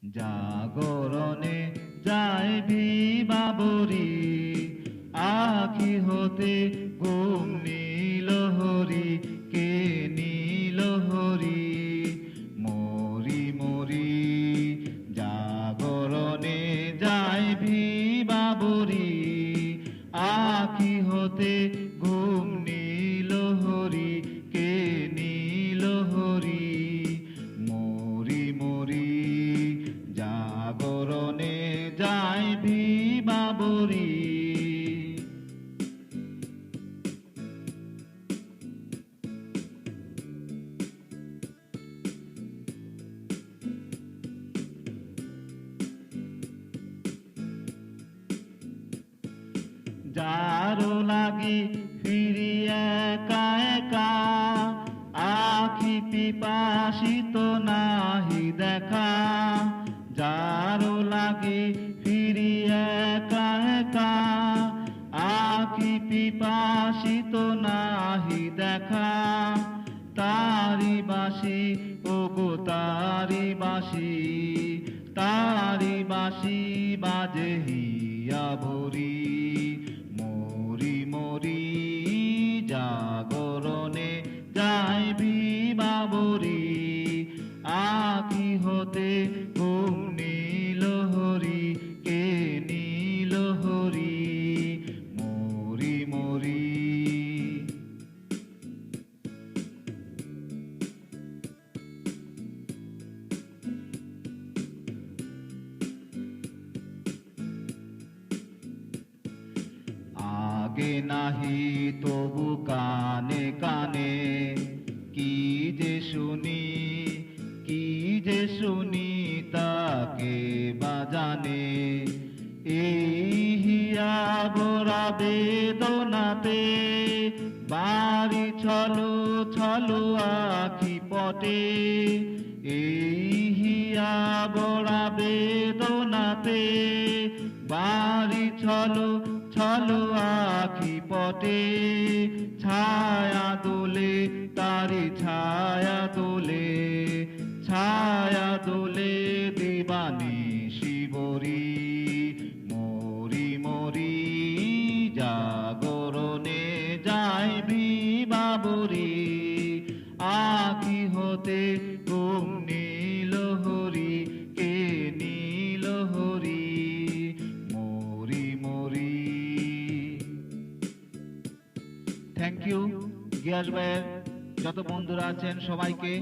জাগরণে যায় ভিবাবরী, আখি হতে ঘুম নীল হরি, কে নীল হরি। মরি মরি জাগরণে যায় ভিবাবরী, আখি হতে ঘুম নীল হরি, কে নীল হরি। মরি মরি জাগরণে যায় ভিবাবরী। যারো লাগি ফিরি একা একা, আখি পিপাসিত নাহি দেখা। যারো লাগি ফিরি একা একা, আখি পিপাসিত নাহি দেখা। তারি বাসি ওগো তারি বাসি, তারি বাসি বাজে হিয়া ভরি। মরি মরি জাগরণে যায় ভিবাবরী, আখি হতে ঘুম নীল হরি, কে নীল হরি। মরি মরি আগে নাহি তবু কানে কানে, কি যে শুনি কি যে শুনি তাকে বাজানে। এই হিয়া ভরা বেদনাতে বাড়ি ছলো ছলো আখি পটে। এই হিয়া ভরা বেদনাতে বাড়ি ছলো ছলো আখি পটে। ছায়া দোলে তারি ছায়া দোলে, ছায়া দোলে দিবানি শিবরী। মরি মরি জাগরণে যায় ভিবাবরী, আখি হতে ঘুম নীল হরি, কে নীল হরি। মরি মরি। থ্যাংক ইউ গিয়াস ভাইয়ের যত বন্ধুরা আছেন সবাইকে।